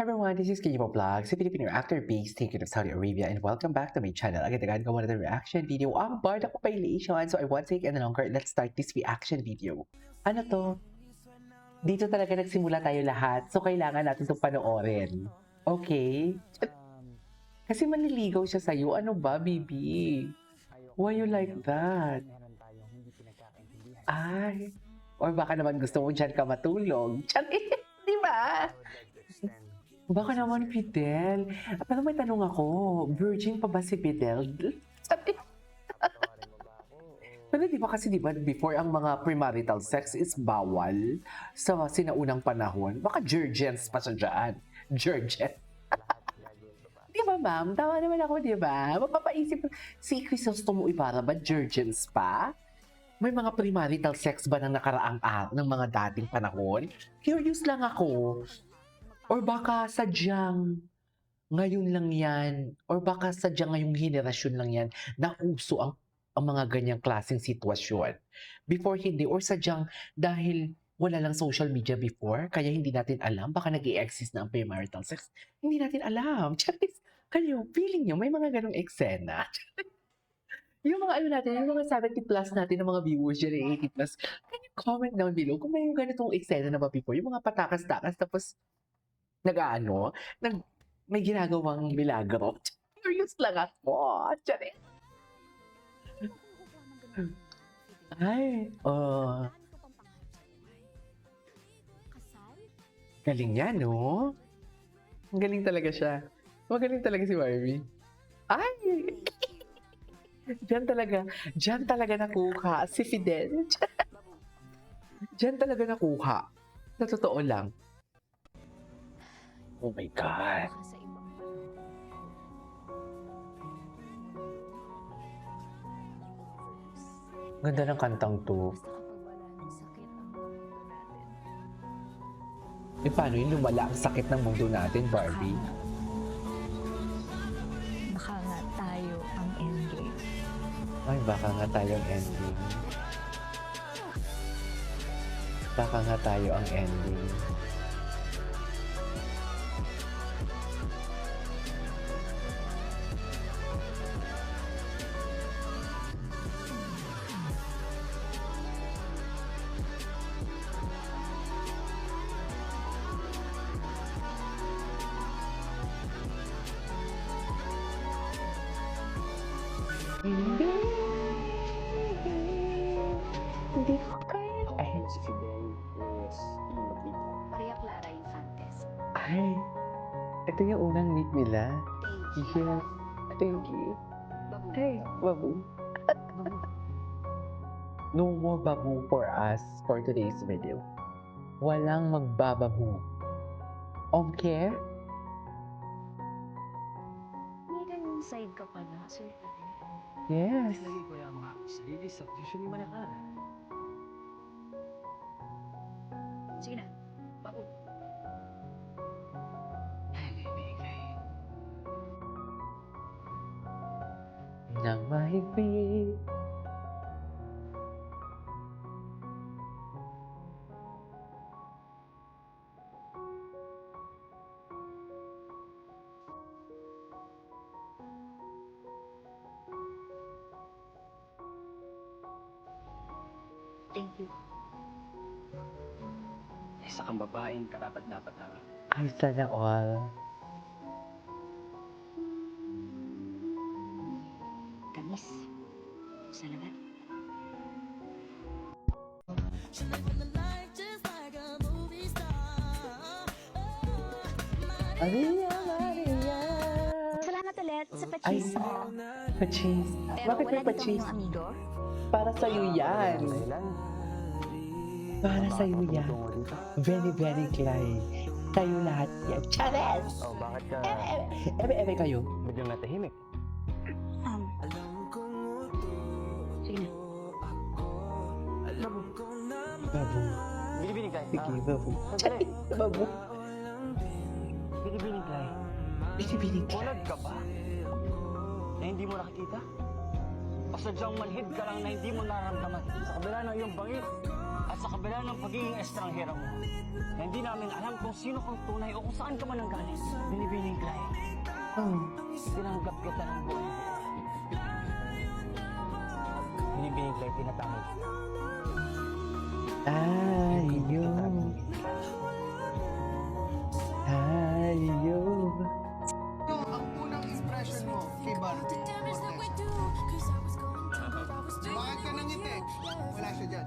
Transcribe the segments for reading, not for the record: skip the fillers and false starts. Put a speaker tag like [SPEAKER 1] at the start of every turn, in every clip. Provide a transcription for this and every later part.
[SPEAKER 1] Hi everyone, this is Kibo Vlog, si Filipino actor based taken of Saudi Arabia, and welcome back to my channel. Agad-agad ko muna the reaction video. Ang bored ako violation, so I won't take any longer. Let's start this reaction video. Ano to? Dito talaga nagsimula tayo lahat, so kailangan natin itong panoorin. Okay? Kasi manliligaw siya sa'yo. Ano ba, baby? Why you like that? Ay, or baka naman gusto mo dyan ka matulog. Di ba? Baka naman Fidel. Pero may tanong ako, virgin pa ba si Fidel? Pero di ba before ang mga premarital sex is bawal sa sinaunang panahon? Baka virgins pa siya dyan. Virgin. Di ba ma'am? Tama naman ako, di ba? Mapapaisip, si Crisostomo Ibarra ba virgins pa? May mga premarital sex ba ng nakaraang ng mga dating panahon? Curious lang ako. Or baka sadyang ngayon lang yan, or baka sadyang ngayong henerasyon lang yan na uso ang mga ganyang klaseng sitwasyon. Before hindi, or sadyang dahil wala lang social media before, kaya hindi natin alam, baka nag-i-exist na ang premarital sex. Hindi natin alam. Charis, kayo, feeling nyo, may mga ganong eksena. Yung mga natin, yung mga 70 plus natin, ng mga viewers dyan, 80 plus, can you comment down below kung may ganitong eksena na ba before? Yung mga patakas-takas, tapos may ginagawang milagro. Curious lang ako. Charis. Ay, galing niya, no? Ang galing talaga siya. Magaling talaga si Barbie. Ay! Diyan talaga nakuha si Fidel. Diyan talaga nakuha. Sa totoo lang. Oh my God. Ganda ng kantang to. Paano yung lumala ang sakit ng mundo natin, Barbie?
[SPEAKER 2] Baka nga tayo ang endgame.
[SPEAKER 1] Ay, baka nga tayo ang ending. Baka nga tayo ang ending. Hindi ko kaya. Ay,
[SPEAKER 3] Si Fidel is Imakita.
[SPEAKER 2] Maria Clara Infantes.
[SPEAKER 1] ay. Ito yung unang meet nila. Yeah. Thank you. Hey, babu. No more babu for us for today's video. Walang magbababu. Okay?
[SPEAKER 2] May ganyan side ka pala, sir.
[SPEAKER 1] Yes.
[SPEAKER 3] Lagi ko yung mga sarili sa usually manakala.
[SPEAKER 2] Sige na, babu.
[SPEAKER 3] Ay, bigay.
[SPEAKER 1] Nang mahigpit.
[SPEAKER 2] Thank you.
[SPEAKER 3] Isa kang babaeng karapat-dapat na.
[SPEAKER 1] Ay, sana all.
[SPEAKER 2] Tamis. Salamat.
[SPEAKER 1] Maria, Maria.
[SPEAKER 2] Salamat ulit sa
[SPEAKER 1] Ay,
[SPEAKER 2] pachis mo.
[SPEAKER 1] pa-cheese.
[SPEAKER 2] Pero
[SPEAKER 1] Bakit
[SPEAKER 2] wala
[SPEAKER 1] may
[SPEAKER 2] dito
[SPEAKER 1] pa-cheese?
[SPEAKER 2] ang amigo.
[SPEAKER 1] Para sa'yo yan.
[SPEAKER 3] Dahilan.
[SPEAKER 1] Para sa'yo yan.
[SPEAKER 3] Tungo dito.
[SPEAKER 1] Very, very Clay. Kayo lahat yan. Chares!
[SPEAKER 3] Oh, bakit ka
[SPEAKER 1] Ebe kayo.
[SPEAKER 3] biglang natahimik?
[SPEAKER 2] Sige na.
[SPEAKER 1] Babu.
[SPEAKER 3] Binibining Clay.
[SPEAKER 1] Sige, babu.
[SPEAKER 3] Sandali.
[SPEAKER 1] Babu.
[SPEAKER 3] Binibining Clay.
[SPEAKER 1] Binibining ka.
[SPEAKER 3] Bulag ka ba? Na hindi mo nakikita? O sadyang manhid ka lang na hindi mo nararamdaman sa kabila ng iyong bangit at sa kabila ng pagiging estranghera mo, na hindi namin alam kung sino kang tunay o kung saan ka man ang galing. Binibining Clay, tinanggap kita ng buong buo. Binibining Clay, tinatangay kita.
[SPEAKER 1] Ayaw. Ayaw.
[SPEAKER 4] Ang unang impression mo kay Barbie Fortesa? Bakit ka nangiti? Wala siya dyan.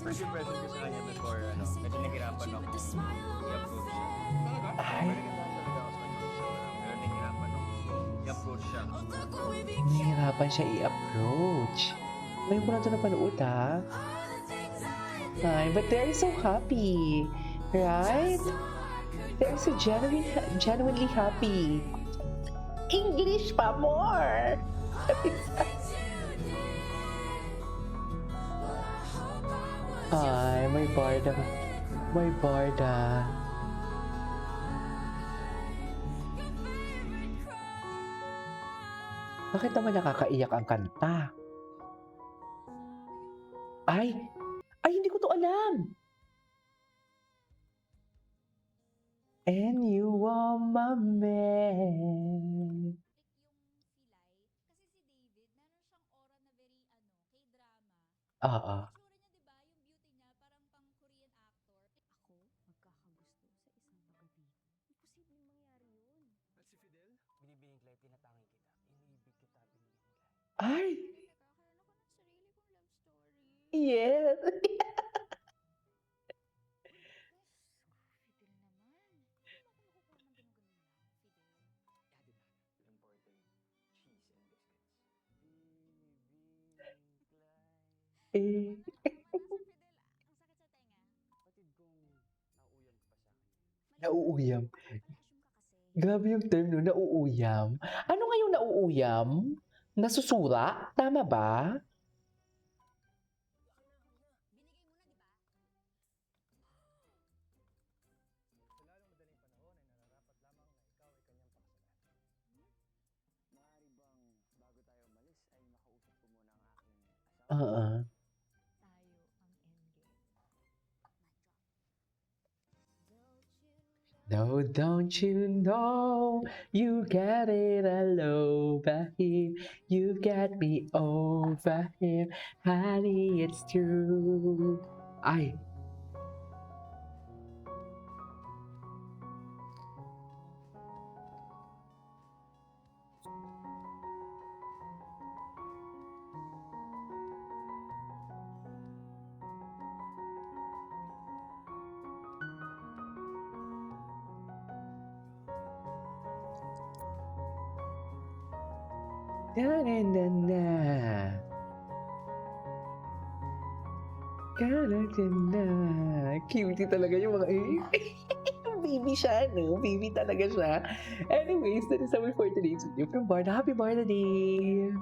[SPEAKER 5] First impression ko sa kanya before, medyo nahirapan ako i-approach siya.
[SPEAKER 4] Talaga?
[SPEAKER 1] Ay,
[SPEAKER 5] Talaga ako sa kanya. Pero nahirapan ako i-approach siya.
[SPEAKER 1] nahihirapan siya i-approach. Ngayon ko na ito napanood, ha? Ay, but they're so happy. Right? They're so genuinely happy. English pa more! Ay, may barda. May barda. Bakit naman nakakaiyak ang kanta? Ay! Ay, hindi ko to alam! And you are my man. Oo.
[SPEAKER 3] Binibining Clay, tinatangay kita. Iniibig kita, Binibining Clay.
[SPEAKER 1] Ay! Yes!
[SPEAKER 3] Important cheese and biscuits. Binibining Clay.
[SPEAKER 1] Eh,
[SPEAKER 3] Kapatid kong nauyam ka pa sa akin.
[SPEAKER 1] nauuyam. Grabe yung term no, nauuyam. Ano nga yung nauuyam? Nasusura? Tama ba?
[SPEAKER 3] Sa lalong madaling panahon ay nararapat lamang na ikaw ay kanyang pakasalan. Maaari bang bago tayo umalis ay makausap ko muna ang aking asawa?
[SPEAKER 1] Oo. No, don't you know you got it all over him. You got me over him. Honey, it's true. Ay. Da-da-da-da. Da-da-da-da. Cutie talaga yung mga baby siya, no? Baby talaga siya. Anyways, that is how we for today's video from Barda. Happy Barda Day!